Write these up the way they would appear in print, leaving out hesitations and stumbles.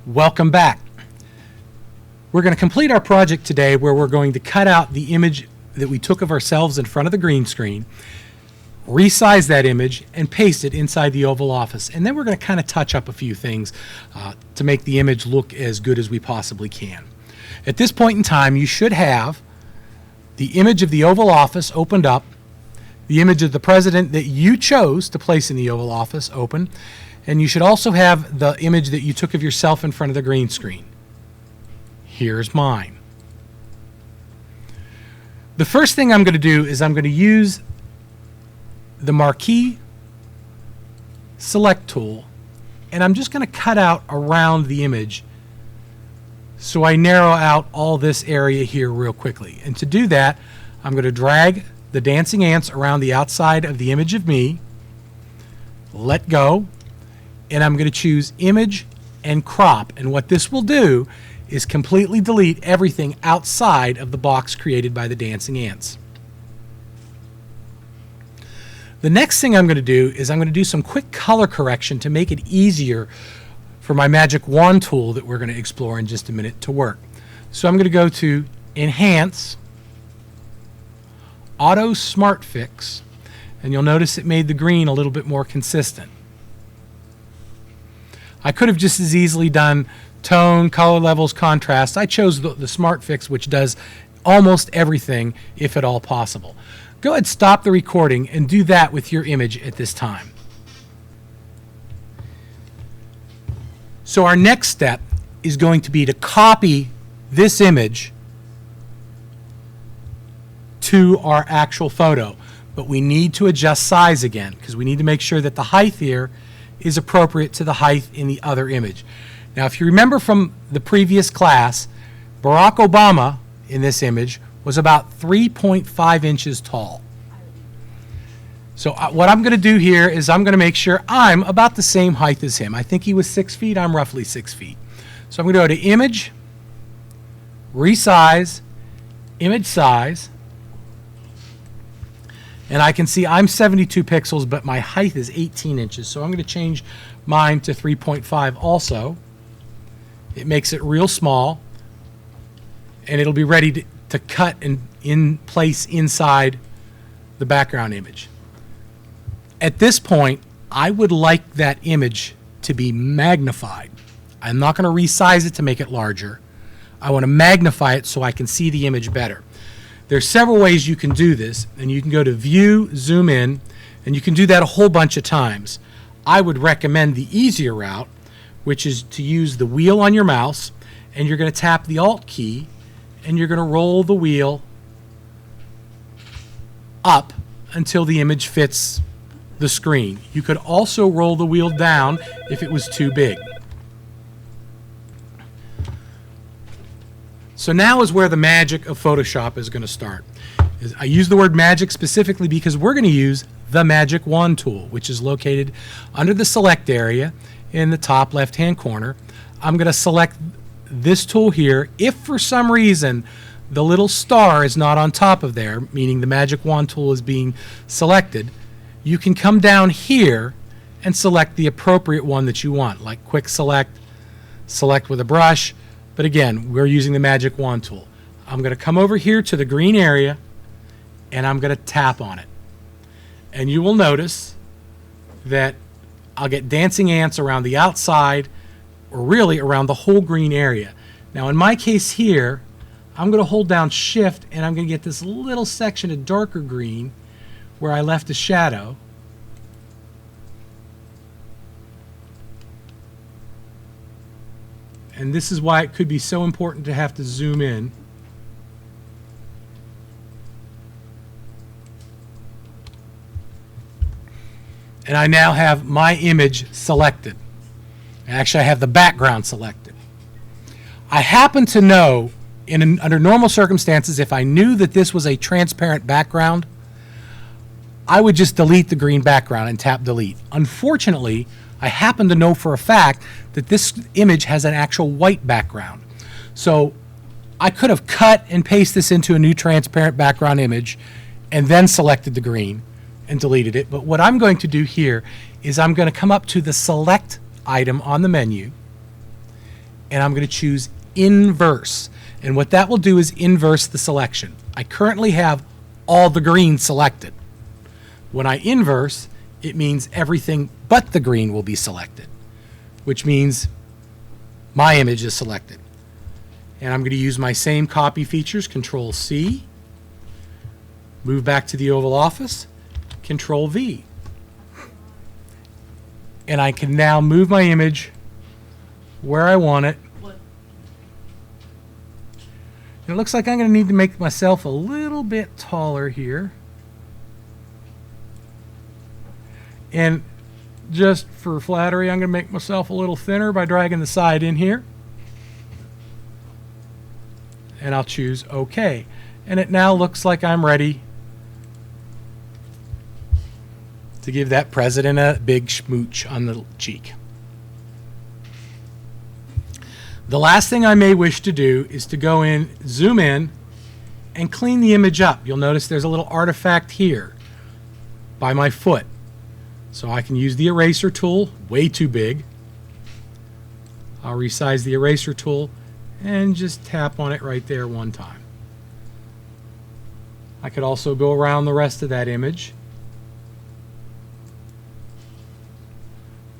Welcome back. We're going to complete our project today where we're going to cut out the image that we took of ourselves in front of the green screen, resize that image, and paste it inside the Oval Office. And then we're going to kind of touch up a few things to make the image look as good as we possibly can. At this point in time, you should have the image of the Oval Office opened up, the image of the president that you chose to place in the Oval Office open, and you should also have the image that you took of yourself in front of the green screen. Here's mine. The first thing I'm going to do is I'm going to use the marquee select tool, and I'm just going to cut out around the image so I narrow out all this area here real quickly. And to do that, I'm going to drag the dancing ants around the outside of the image of me, let go, and I'm going to choose image and crop. And what this will do is completely delete everything outside of the box created by the dancing ants. The next thing I'm going to do is I'm going to do some quick color correction to make it easier for my magic wand tool that we're going to explore in just a minute to work. So I'm going to go to Enhance, Auto Smart Fix, and you'll notice it made the green a little bit more consistent. I could have just as easily done tone, color levels, contrast. I chose the Smart Fix, which does almost everything, if at all possible. Go ahead, stop the recording, and do that with your image at this time. So our next step is going to be to copy this image to our actual photo. But we need to adjust size again because we need to make sure that the height here is appropriate to the height in the other image. Now, if you remember from the previous class, Barack Obama in this image was about 3.5 inches tall. So what I'm going to do here is I'm going to make sure I'm about the same height as him. I think he was 6 feet. I'm roughly 6 feet. So I'm going to go to Image, Resize, Image Size, and I can see I'm 72 pixels, but my height is 18 inches. So I'm going to change mine to 3.5 also. It makes it real small, and it'll be ready to cut in place inside the background image. At this point, I would like that image to be magnified. I'm not going to resize it to make it larger. I want to magnify it so I can see the image better. There's several ways you can do this, and you can go to View, Zoom In, and you can do that a whole bunch of times. I would recommend the easier route, which is to use the wheel on your mouse, and you're going to tap the Alt key, and you're going to roll the wheel up until the image fits the screen. You could also roll the wheel down if it was too big. So now is where the magic of Photoshop is going to start. I use the word magic specifically because we're going to use the Magic Wand tool, which is located under the Select area in the top left-hand corner. I'm going to select this tool here. If for some reason the little star is not on top of there, meaning the Magic Wand tool is being selected, you can come down here and select the appropriate one that you want, like Quick Select, Select with a brush. But again, we're using the Magic Wand tool. I'm going to come over here to the green area, and I'm going to tap on it. And you will notice that I'll get dancing ants around the outside, or really around the whole green area. Now in my case here, I'm going to hold down Shift, and I'm going to get this little section of darker green where I left a shadow. And this is why it could be so important to have to zoom in. And I now have my image selected. Actually, I have the background selected. I happen to know, under normal circumstances, if I knew that this was a transparent background, I would just delete the green background and tap delete. Unfortunately, I happen to know for a fact that this image has an actual white background. So I could have cut and pasted this into a new transparent background image and then selected the green and deleted it. But what I'm going to do here is I'm going to come up to the select item on the menu, and I'm going to choose inverse. And what that will do is inverse the selection. I currently have all the green selected. When I inverse, it means everything but the green will be selected, which means my image is selected. And I'm going to use my same copy features, Control C, move back to the Oval Office, Control V. And I can now move my image where I want it. And it looks like I'm going to need to make myself a little bit taller here. And just for flattery, I'm going to make myself a little thinner by dragging the side in here. And I'll choose OK. And it now looks like I'm ready to give that president a big smooch on the cheek. The last thing I may wish to do is to go in, zoom in, and clean the image up. You'll notice there's a little artifact here by my foot. So I can use the eraser tool, way too big. I'll resize the eraser tool and just tap on it right there one time. I could also go around the rest of that image.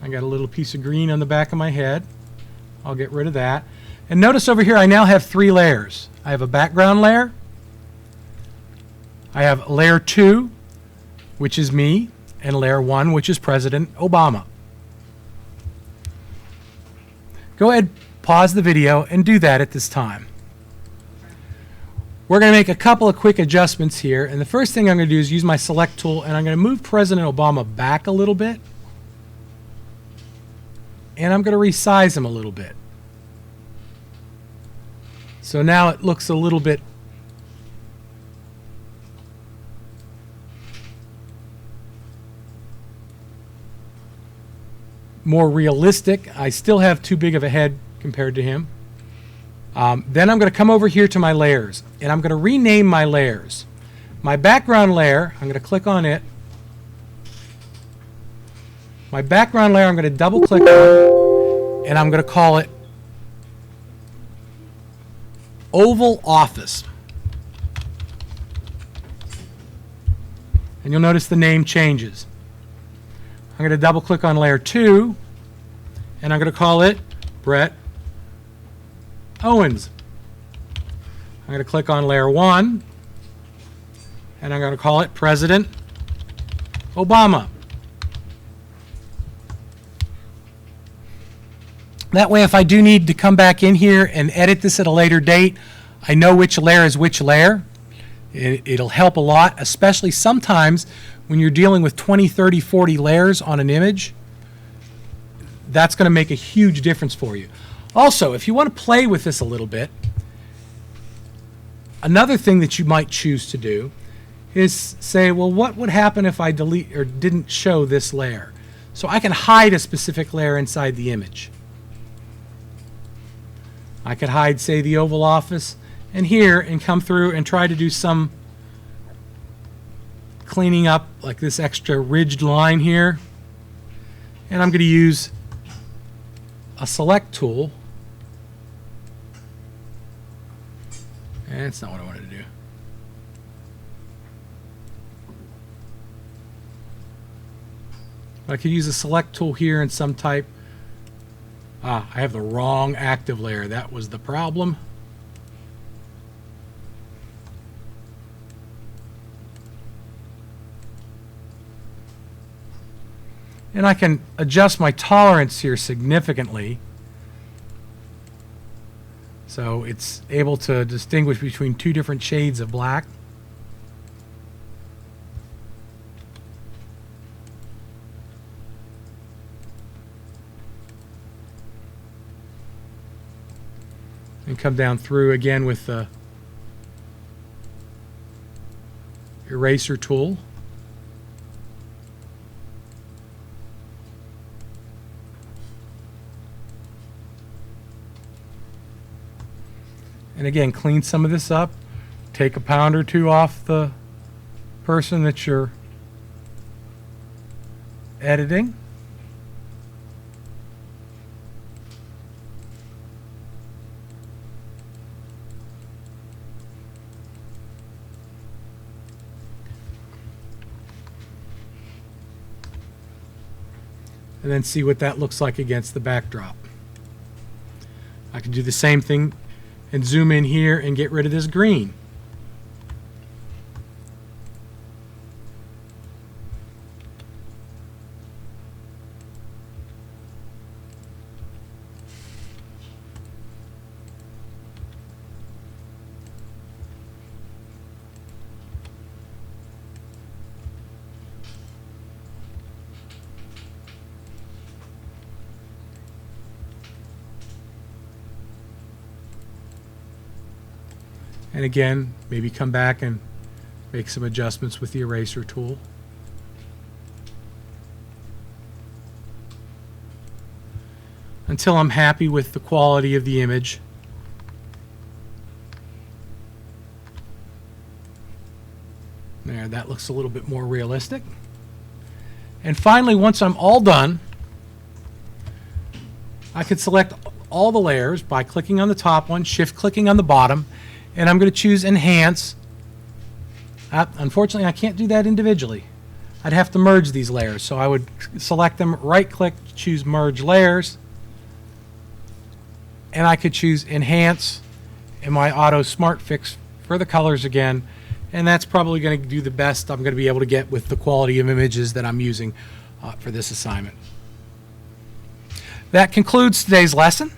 I got a little piece of green on the back of my head. I'll get rid of that. And notice over here I now have 3 layers. I have a background layer. I have layer 2, which is me, and layer 1, which is President Obama. Go ahead, pause the video, and do that at this time. We're going to make a couple of quick adjustments here, and the first thing I'm going to do is use my select tool, and I'm going to move President Obama back a little bit, and I'm going to resize him a little bit. So now it looks a little bit more realistic. I still have too big of a head compared to him. Then I'm going to come over here to my layers, and I'm going to rename my layers. My background layer, I'm going to click on it. My background layer, I'm going to double click on, and I'm going to call it Oval Office. And you'll notice the name changes. I'm going to double click on layer 2, and I'm going to call it Brett Owens. I'm going to click on layer 1, and I'm going to call it President Obama. That way, if I do need to come back in here and edit this at a later date, I know which layer is which layer. It'll help a lot, especially sometimes when you're dealing with 20, 30, 40 layers on an image. That's going to make a huge difference for you. Also, if you want to play with this a little bit, another thing that you might choose to do is say, well, what would happen if I delete or didn't show this layer? So I can hide a specific layer inside the image. I could hide, say, the Oval Office and here, and come through and try to do some cleaning up, like this extra ridged line here. And I'm going to use a select tool. And that's not what I wanted to do. I could use a select tool here and some type. I have the wrong active layer. That was the problem. And I can adjust my tolerance here significantly. So it's able to distinguish between 2 different shades of black. And come down through again with the eraser tool. And again, clean some of this up. Take a pound or 2 off the person that you're editing. and then see what that looks like against the backdrop. I can do the same thing and zoom in here and get rid of this green. And again, maybe come back and make some adjustments with the eraser tool. Until I'm happy with the quality of the image. There, that looks a little bit more realistic. And finally, once I'm all done, I could select all the layers by clicking on the top one, shift-clicking on the bottom, and I'm going to choose Enhance. Unfortunately, I can't do that individually. I'd have to merge these layers. So I would select them, right-click, choose Merge Layers, and I could choose Enhance in my Auto Smart Fix for the colors again, and that's probably going to do the best I'm going to be able to get with the quality of images that I'm using for this assignment. That concludes today's lesson.